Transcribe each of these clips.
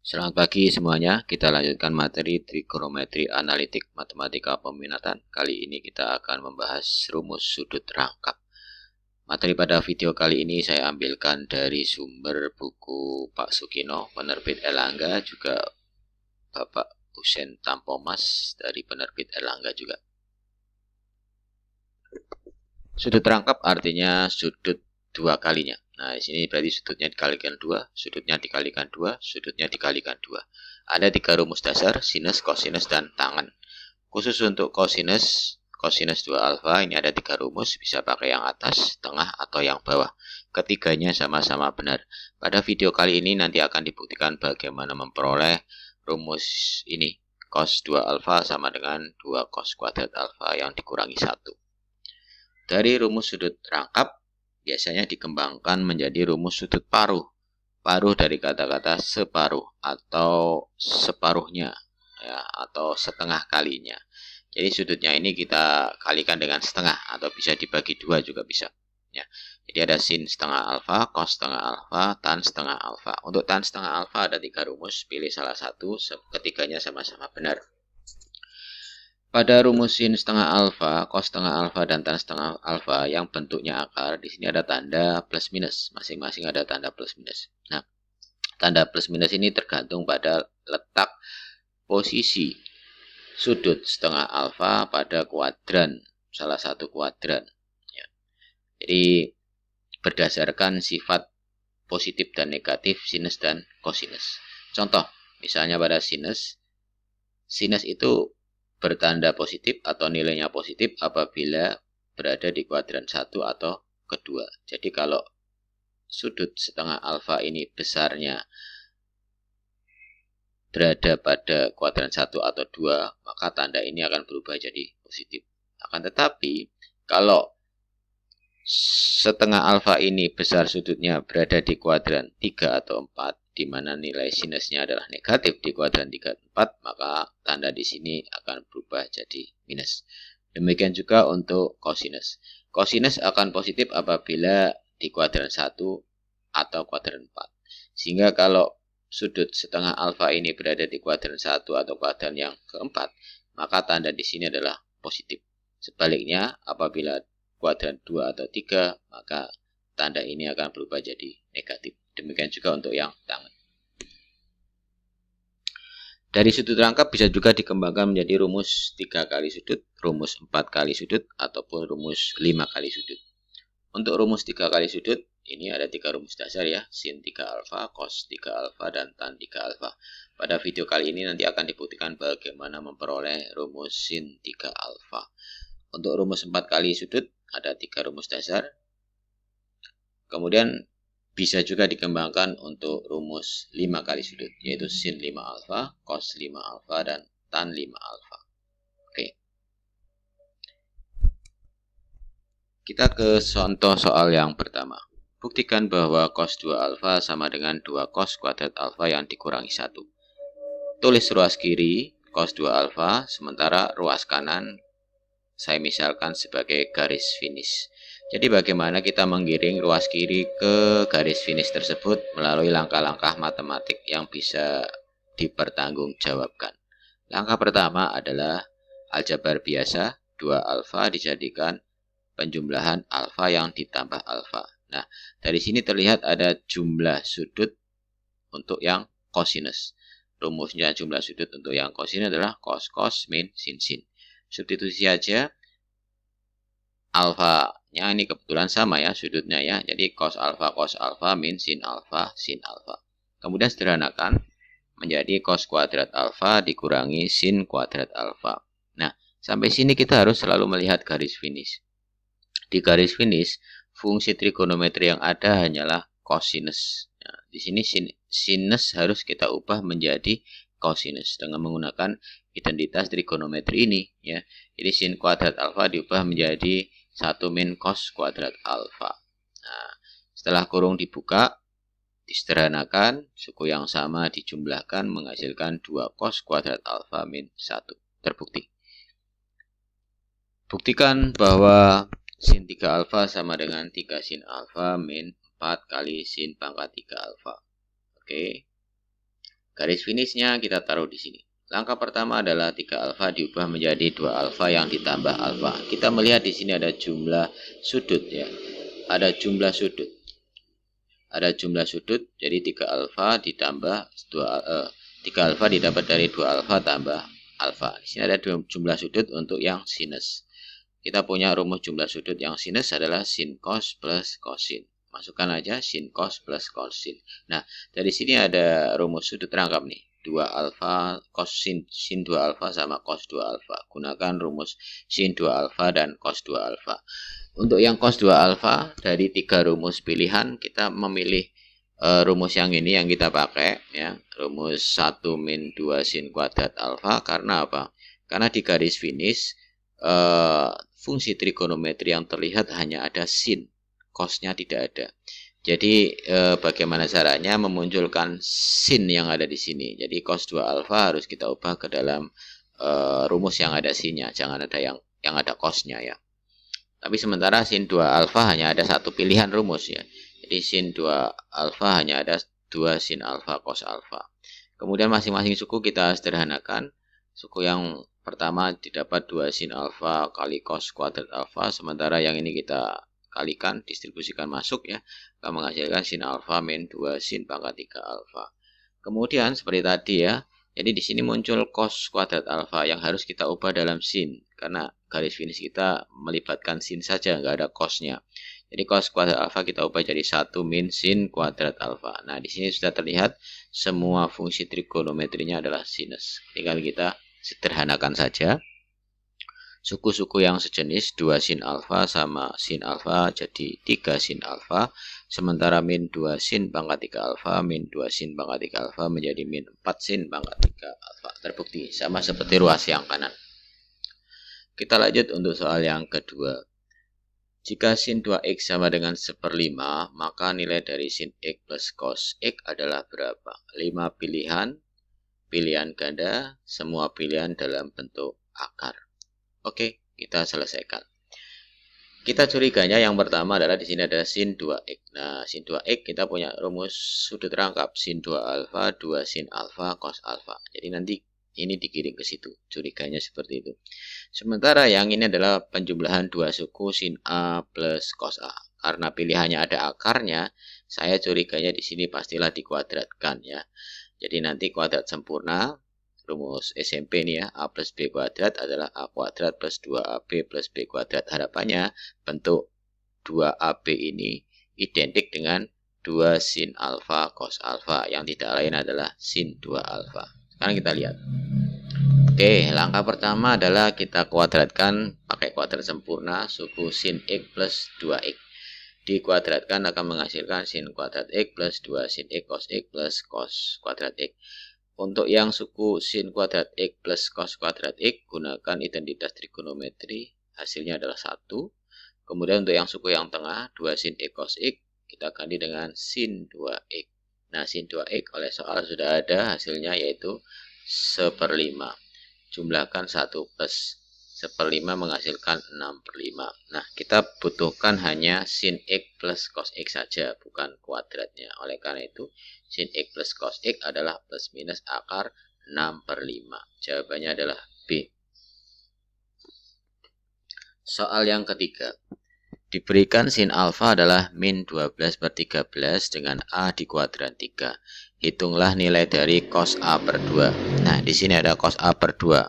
Selamat pagi semuanya, kita lanjutkan materi trigonometri analitik matematika peminatan. Kali ini kita akan membahas rumus sudut rangkap. Materi pada video kali ini saya ambilkan dari sumber buku Pak Sukino, penerbit Erlangga, juga Bapak Husein Tampomas dari penerbit Erlangga juga. Sudut rangkap artinya sudut dua kalinya. Nah, di sini berarti sudutnya dikalikan 2, sudutnya dikalikan 2, sudutnya dikalikan 2. Ada 3 rumus dasar, sinus, kosinus, dan tangen. Khusus untuk kosinus 2 alfa, ini ada 3 rumus, bisa pakai yang atas, tengah, atau yang bawah. Ketiganya sama-sama benar. Pada video kali ini nanti akan dibuktikan bagaimana memperoleh rumus ini. Cos 2 alfa sama dengan 2 cos kuadrat alfa yang dikurangi 1. Dari rumus sudut rangkap, biasanya dikembangkan menjadi rumus sudut paruh. Paruh dari kata-kata separuh atau separuhnya, ya, atau setengah kalinya. Jadi sudutnya ini kita kalikan dengan setengah atau bisa dibagi 2 juga bisa. Ya. Jadi ada sin setengah alfa, cos setengah alfa, tan setengah alfa. Untuk tan setengah alfa ada 3 rumus, pilih salah satu, ketiganya sama-sama benar. Pada rumus sin setengah alfa, cos setengah alfa, dan tan setengah alfa yang bentuknya akar, di sini ada tanda plus minus. Masing-masing ada tanda plus minus. Nah, tanda plus minus ini tergantung pada letak posisi sudut setengah alfa pada kuadran, salah satu kuadran. Ya. Jadi berdasarkan sifat positif dan negatif sinus dan kosinus. Contoh, misalnya pada sinus itu bertanda positif atau nilainya positif apabila berada di kuadran 1 atau kedua. Jadi kalau sudut setengah alfa ini besarnya berada pada kuadran 1 atau 2, maka tanda ini akan berubah jadi positif. Akan tetapi kalau setengah alfa ini besar sudutnya berada di kuadran 3 atau 4, di mana nilai sinusnya adalah negatif di kuadran 3 dan 4, maka tanda di sini akan berubah jadi minus. Demikian juga untuk kosinus. Kosinus akan positif apabila di kuadran 1 atau kuadran 4. Sehingga kalau sudut setengah alfa ini berada di kuadran 1 atau kuadran yang keempat, maka tanda di sini adalah positif. Sebaliknya, apabila kuadran 2 atau 3, maka tanda ini akan berubah jadi negatif. Demikian juga untuk yang tangan. Dari sudut rangkap bisa juga dikembangkan menjadi rumus 3 kali sudut, rumus 4 kali sudut, ataupun rumus 5 kali sudut. Untuk rumus 3 kali sudut, ini ada 3 rumus dasar ya, sin 3 alfa, cos 3 alfa, dan tan 3 alfa. Pada video kali ini nanti akan dibuktikan bagaimana memperoleh rumus sin 3 alfa. Untuk rumus 4 kali sudut, ada 3 rumus dasar. Kemudian bisa juga dikembangkan untuk rumus 5 kali sudut, yaitu sin 5 alfa, cos 5 alfa, dan tan 5 alfa. Oke. Kita ke contoh soal yang pertama. Buktikan bahwa cos 2 alfa sama dengan 2 cos kuadrat alfa yang dikurangi 1. Tulis ruas kiri cos 2 alfa, sementara ruas kanan saya misalkan sebagai garis finish. Jadi bagaimana kita menggiring ruas kiri ke garis finish tersebut melalui langkah-langkah matematik yang bisa dipertanggungjawabkan. Langkah pertama adalah aljabar biasa, 2 alfa dijadikan penjumlahan alfa yang ditambah alfa. Nah, dari sini terlihat ada jumlah sudut untuk yang kosinus. Rumusnya jumlah sudut untuk yang kosinus adalah cos min sin. Substitusi aja, alfanya ini kebetulan sama ya sudutnya ya. Jadi cos alfa min sin alfa. Kemudian sederhanakan menjadi cos kuadrat alfa dikurangi sin kuadrat alfa. Nah, sampai sini kita harus selalu melihat garis finish. Di garis finish, fungsi trigonometri yang ada hanyalah kosinus. Nah, di sini sinus harus kita ubah menjadi kosinus dengan menggunakan identitas trigonometri ini ya. Jadi sin kuadrat alfa diubah menjadi 1 min cos kuadrat alfa. Nah, setelah kurung dibuka, disederhanakan, suku yang sama dijumlahkan menghasilkan 2 cos kuadrat alfa min 1. Terbukti. Buktikan bahwa sin 3 alfa sama dengan 3 sin alfa min 4 kali sin pangkat 3 alfa. Oke. garis finishnya kita taruh di sini. Langkah pertama adalah 3 alfa diubah menjadi 2 alfa yang ditambah alfa. Kita melihat di sini ada jumlah sudut ya. Ada jumlah sudut. Ada jumlah sudut, jadi 3 alfa ditambah 3 alfa didapat dari 2 alfa tambah alfa. Di sini ada jumlah sudut untuk yang sinus. Kita punya rumus jumlah sudut yang sinus adalah sin cos plus kosin. Masukkan aja sin cos plus kosin. Nah, dari sini ada rumus sudut rangkap nih. 2 alfa cos sin 2 alfa sama cos 2 alfa. Gunakan rumus sin 2 alfa dan cos 2 alfa. Untuk yang cos 2 alfa, dari 3 rumus pilihan, kita memilih rumus yang ini yang kita pakai ya. Rumus 1 min 2 sin kuadrat alfa. Karena apa? Karena di garis finish fungsi trigonometri yang terlihat hanya ada sin, cosnya tidak ada. Jadi bagaimana caranya memunculkan sin yang ada di sini? Jadi cos 2 alfa harus kita ubah ke dalam rumus yang ada sinnya, jangan ada yang ada cosnya ya. Tapi sementara sin 2 alfa hanya ada satu pilihan rumus ya. Jadi sin 2 alfa hanya ada 2 sin alfa cos alfa. Kemudian masing-masing suku kita sederhanakan. Suku yang pertama didapat 2 sin alfa kali cos kuadrat alfa. Sementara yang ini kita kalikan, distribusikan masuk ya. Akan menghasilkan sin alfa min 2 sin pangkat 3 alfa. Kemudian seperti tadi ya. Jadi di sini muncul cos kuadrat alfa yang harus kita ubah dalam sin. Karena garis finish kita melibatkan sin saja, nggak ada cosnya. Jadi cos kuadrat alfa kita ubah jadi 1 min sin kuadrat alfa. Nah, di sini sudah terlihat semua fungsi trigonometrinya adalah sinus. Tinggal kita sederhanakan saja. Suku-suku yang sejenis 2 sin alfa sama sin alfa jadi 3 sin alfa. Sementara min 2 sin pangkat 3 alfa min 2 sin pangkat 3 alfa menjadi min 4 sin pangkat 3 alfa. Terbukti sama seperti ruas yang kanan. Kita lanjut untuk soal yang kedua. Jika sin 2x sama dengan 1/5, maka nilai dari sin x plus cos x adalah berapa? 5 pilihan, pilihan ganda, semua pilihan dalam bentuk akar. Oke, kita selesaikan. Kita curiganya yang pertama adalah di sini ada sin 2x. Nah, sin 2x kita punya rumus sudut rangkap sin 2 alfa, 2 sin alfa, cos alfa. Jadi nanti ini digiring ke situ. Curiganya seperti itu. Sementara yang ini adalah penjumlahan dua suku sin A plus cos A. Karena pilihannya ada akarnya, saya curiganya di sini pastilah dikuadratkan ya. Jadi nanti kuadrat sempurna, rumus SMP ini ya, A plus B kuadrat adalah A kuadrat plus 2AB plus B kuadrat. Harapannya bentuk 2AB ini identik dengan 2 sin alfa cos alfa, yang tidak lain adalah sin 2 alfa. Sekarang kita lihat. Oke, langkah pertama adalah kita kuadratkan pakai kuadrat sempurna suku sin x plus 2x. Dikuadratkan akan menghasilkan sin kuadrat x plus 2 sin x cos x plus cos kuadrat x. Untuk yang suku sin kuadrat x plus cos kuadrat x, gunakan identitas trigonometri, hasilnya adalah 1. Kemudian untuk yang suku yang tengah, 2 sin x cos x, kita ganti dengan sin 2x. Nah, sin 2x oleh soal sudah ada hasilnya yaitu 1/5. Jumlahkan 1 plus 1/5 menghasilkan 6/5. Nah, kita butuhkan hanya sin x plus cos x saja, bukan kuadratnya. Oleh karena itu, sin x plus cos x adalah plus minus akar 6/5. Jawabannya adalah B. Soal yang ketiga. Diberikan sin alfa adalah min 12/13 dengan A di kuadran 3. Hitunglah nilai dari cos A per 2. Nah, di sini ada cos A per 2.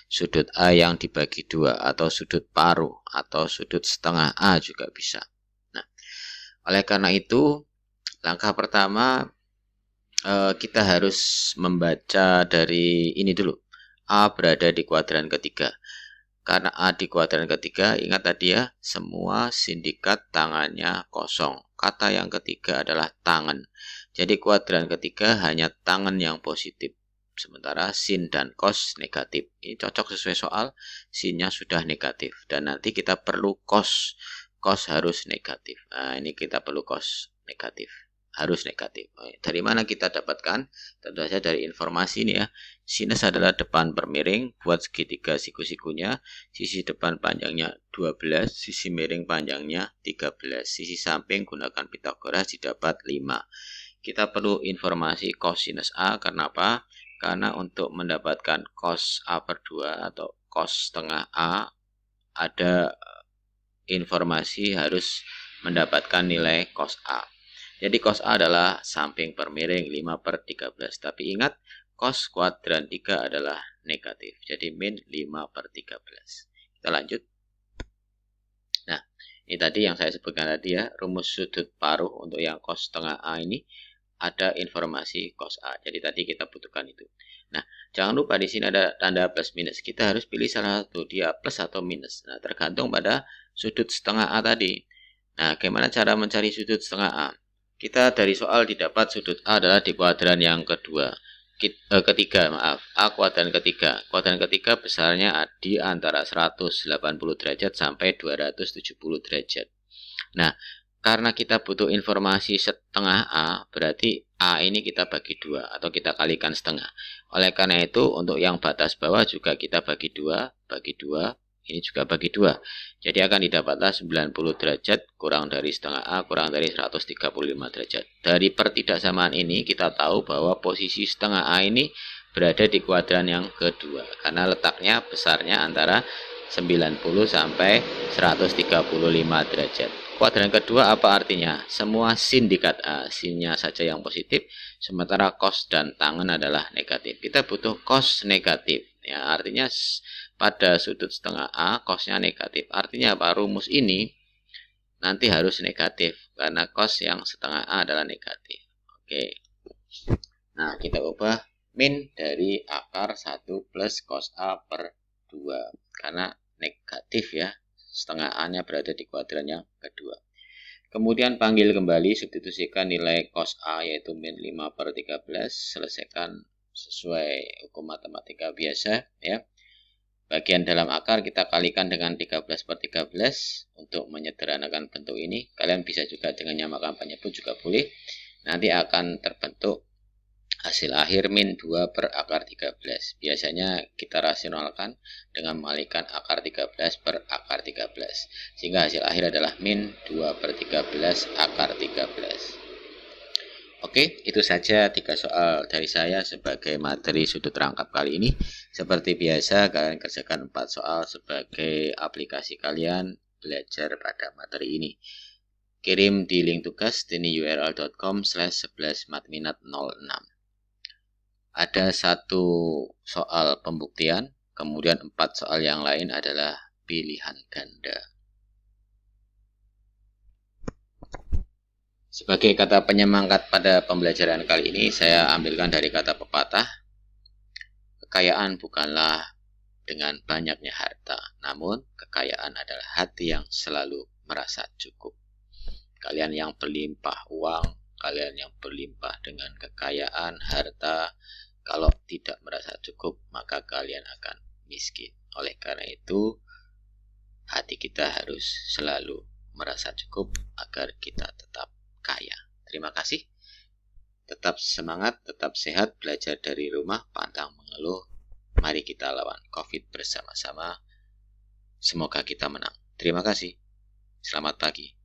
Sudut A yang dibagi 2 atau sudut paruh atau sudut setengah A juga bisa. Nah, oleh karena itu, langkah pertama kita harus membaca dari ini dulu. A berada di kuadran ketiga. Karena A di kuadran ketiga, ingat tadi ya, semua sindikat tangannya kosong. Kata yang ketiga adalah tangan. Jadi kuadran ketiga hanya tangan yang positif. Sementara sin dan cos negatif. Ini cocok sesuai soal, sinnya sudah negatif. Dan nanti kita perlu cos. Cos harus negatif. Nah, ini kita perlu cos negatif. Harus negatif. Dari mana kita dapatkan? Tentu saja dari informasi ini ya. Sinus adalah depan per miring, buat segitiga siku-sikunya, sisi depan panjangnya 12, sisi miring panjangnya 13, sisi samping gunakan Pitagoras didapat 5. kita perlu informasi cosinus A. Kenapa? Karena untuk mendapatkan cos A per 2 atau cos setengah A, ada informasi harus mendapatkan nilai cos A. Jadi cos A adalah samping per miring 5 per 13. Tapi ingat, cos kuadran 3 adalah negatif. Jadi min 5 per 13. Kita lanjut. Nah, ini tadi yang saya sebutkan tadi ya, rumus sudut paruh untuk yang cos setengah A ini ada informasi cos A. Jadi tadi kita butuhkan itu. Nah, jangan lupa di sini ada tanda plus minus. Kita harus pilih salah satu, dia plus atau minus. Nah, tergantung pada sudut setengah A tadi. Nah, bagaimana cara mencari sudut setengah A? Kita dari soal didapat sudut A adalah di kuadran yang ketiga, A kuadran ketiga. Kuadran ketiga besarnya di antara 180 derajat sampai 270 derajat. Nah, karena kita butuh informasi setengah A, berarti A ini kita bagi 2 atau kita kalikan setengah. Oleh karena itu, untuk yang batas bawah juga kita bagi 2, ini juga bagi 2. Jadi akan didapatlah 90 derajat kurang dari setengah A kurang dari 135 derajat. Dari pertidaksamaan ini kita tahu bahwa posisi setengah A ini berada di kuadran yang kedua. Karena letaknya besarnya antara 90 sampai 135 derajat. Kuadran kedua apa artinya? Semua sin dikat A, sinnya saja yang positif, sementara cos dan tangen adalah negatif. Kita butuh cos negatif. Ya, artinya pada sudut setengah A, cosnya negatif. Artinya apa? Rumus ini nanti harus negatif, karena cos yang setengah A adalah negatif. Oke. Nah, kita ubah min dari akar 1 plus cos A per 2. Karena negatif ya. Setengah A-nya berada di kuadran yang kedua. Kemudian panggil kembali, substitusikan nilai cos A yaitu min 5 per 13. Selesaikan sesuai hukum matematika biasa ya. Bagian dalam akar kita kalikan dengan 13 per 13 untuk menyederhanakan bentuk ini. Kalian bisa juga dengan nyamakan penyebut juga boleh. Nanti akan terbentuk hasil akhir min 2 per akar 13. Biasanya kita rasionalkan dengan mengalihkan akar 13 per akar 13. Sehingga hasil akhir adalah min 2 per 13 akar 13. Oke, itu saja 3 soal dari saya sebagai materi sudut rangkap kali ini. Seperti biasa, kalian kerjakan 4 soal sebagai aplikasi kalian belajar pada materi ini. Kirim di link tugas tinyurl.com/11matminat06. Ada 1 soal pembuktian, kemudian 4 soal yang lain adalah pilihan ganda. Sebagai kata penyemangat pada pembelajaran kali ini, saya ambilkan dari kata pepatah. Kekayaan bukanlah dengan banyaknya harta, namun kekayaan adalah hati yang selalu merasa cukup. Kalian yang berlimpah uang, kalian yang berlimpah dengan kekayaan, harta, kalau tidak merasa cukup, maka kalian akan miskin. Oleh karena itu, hati kita harus selalu merasa cukup agar kita tetap kaya. Terima kasih. Tetap semangat, tetap sehat, belajar dari rumah, pantang mengeluh. Mari kita lawan COVID bersama-sama. Semoga kita menang. Terima kasih. Selamat pagi.